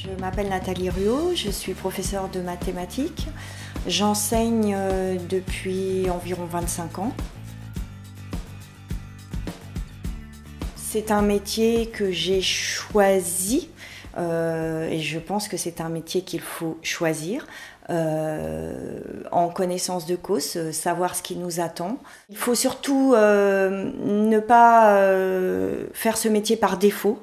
Je m'appelle Nathalie Ruot, je suis professeure de mathématiques. J'enseigne depuis environ 25 ans. C'est un métier que j'ai choisi et je pense que c'est un métier qu'il faut choisir en connaissance de cause, savoir ce qui nous attend. Il faut surtout ne pas faire ce métier par défaut.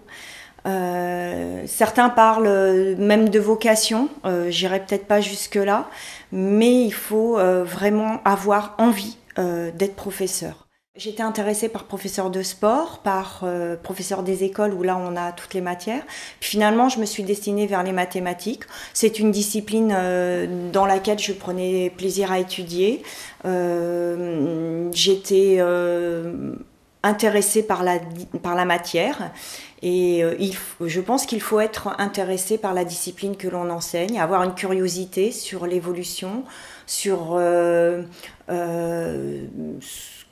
Certains parlent même de vocation, j'irai peut-être pas jusque-là, mais il faut vraiment avoir envie d'être professeur. J'étais intéressée par professeur de sport, par professeur des écoles où là on a toutes les matières. Puis finalement je me suis destinée vers les mathématiques. C'est une discipline dans laquelle je prenais plaisir à étudier. J'étais intéressée par la matière et je pense qu'il faut être intéressé par la discipline que l'on enseigne, avoir une curiosité sur l'évolution, sur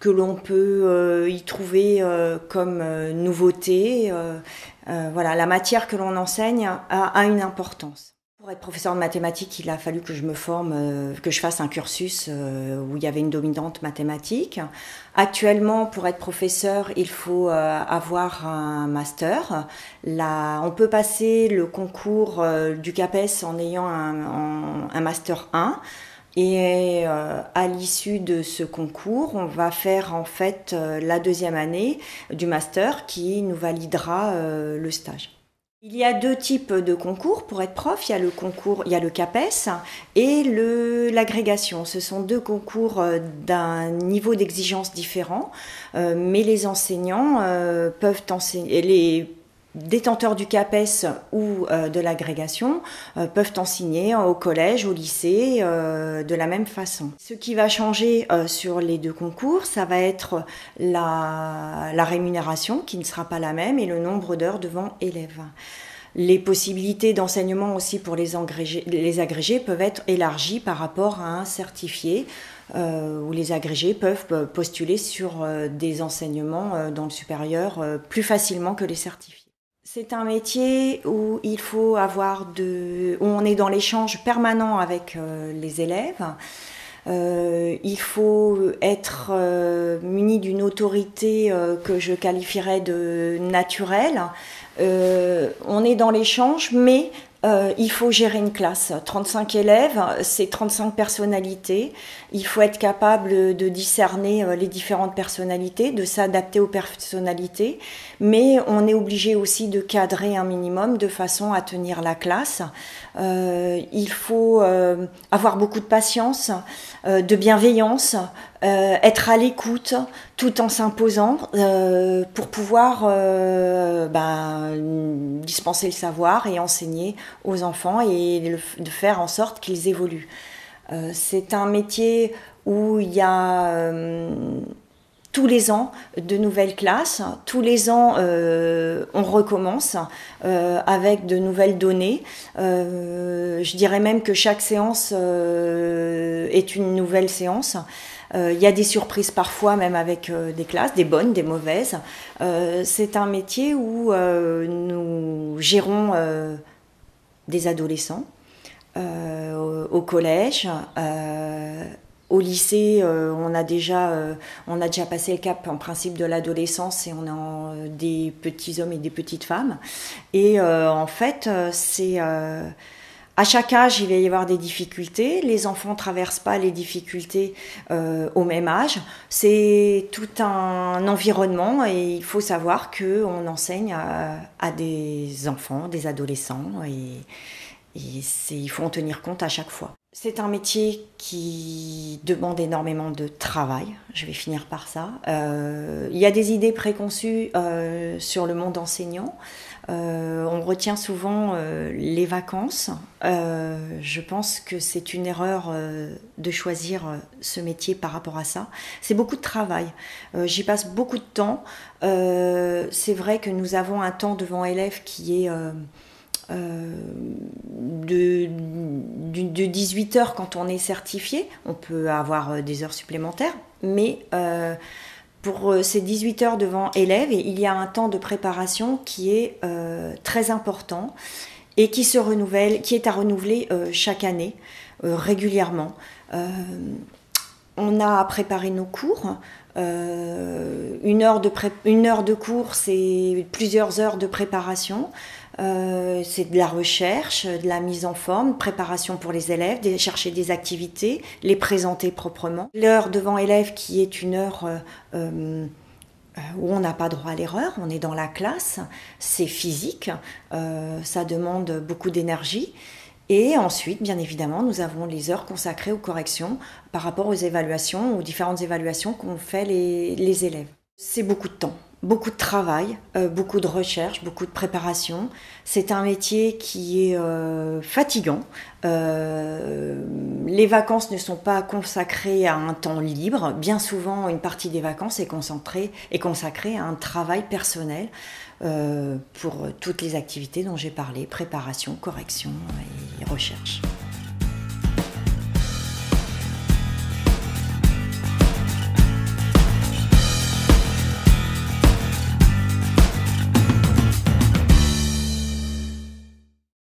que l'on peut y trouver comme nouveauté. Voilà, la matière que l'on enseigne a une importance. Pour être professeur de mathématiques, il a fallu que je me forme, que je fasse un cursus où il y avait une dominante mathématique. Actuellement, pour être professeur, il faut avoir un master. Là, on peut passer le concours du CAPES en ayant un master 1. Et à l'issue de ce concours, on va faire en fait la deuxième année du master qui nous validera le stage. Il y a deux types de concours pour être prof. Il y a le CAPES et l'agrégation. Ce sont deux concours d'un niveau d'exigence différent, mais les enseignants peuvent enseigner. Les détenteurs du CAPES ou de l'agrégation peuvent enseigner au collège, au lycée, de la même façon. Ce qui va changer sur les deux concours, ça va être la rémunération qui ne sera pas la même et le nombre d'heures devant élèves. Les possibilités d'enseignement aussi pour les agrégés peuvent être élargies par rapport à un certifié où les agrégés peuvent postuler sur des enseignements dans le supérieur plus facilement que les certifiés. C'est un métier où il faut où on est dans l'échange permanent avec les élèves. Il faut être muni d'une autorité que je qualifierais de naturelle. On est dans l'échange, mais il faut gérer une classe. 35 élèves, c'est 35 personnalités. Il faut être capable de discerner les différentes personnalités, de s'adapter aux personnalités. Mais on est obligé aussi de cadrer un minimum de façon à tenir la classe. Il faut avoir beaucoup de patience, de bienveillance, être à l'écoute tout en s'imposant pour pouvoir dispenser le savoir et enseigner aux enfants et de faire en sorte qu'ils évoluent. C'est un métier où il y a tous les ans de nouvelles classes, tous les ans on recommence avec de nouvelles données. Je dirais même que chaque séance est une nouvelle séance. Il y a des surprises parfois même avec des classes, des bonnes, des mauvaises. C'est un métier où nous gérons des adolescents au collège. Au lycée, on a déjà passé le cap en principe de l'adolescence et on a des petits hommes et des petites femmes. Et en fait, à chaque âge, il va y avoir des difficultés. Les enfants ne traversent pas les difficultés au même âge. C'est tout un environnement et il faut savoir qu'on enseigne à des enfants, des adolescents et il faut en tenir compte à chaque fois. C'est un métier qui demande énormément de travail, je vais finir par ça. Il y a des idées préconçues sur le monde enseignant. On retient souvent les vacances. Je pense que c'est une erreur de choisir ce métier par rapport à ça. C'est beaucoup de travail. J'y passe beaucoup de temps. C'est vrai que nous avons un temps devant élèves qui est de 18 heures quand on est certifié. On peut avoir des heures supplémentaires, mais pour ces 18 heures devant élèves, il y a un temps de préparation qui est très important et qui se renouvelle, qui est à renouveler chaque année, régulièrement. On a préparé nos cours. Une heure de cours, c'est plusieurs heures de préparation. C'est de la recherche, de la mise en forme, préparation pour les élèves, chercher des activités, les présenter proprement. L'heure devant élève qui est une heure où on n'a pas droit à l'erreur, on est dans la classe, c'est physique, ça demande beaucoup d'énergie. Et ensuite, bien évidemment, nous avons les heures consacrées aux corrections par rapport aux évaluations, aux différentes évaluations qu'ont fait les élèves. C'est beaucoup de temps, beaucoup de travail, beaucoup de recherche, beaucoup de préparation. C'est un métier qui est fatigant. Les vacances ne sont pas consacrées à un temps libre. Bien souvent, une partie des vacances est consacrée à un travail personnel pour toutes les activités dont j'ai parlé, préparation, correction et recherche.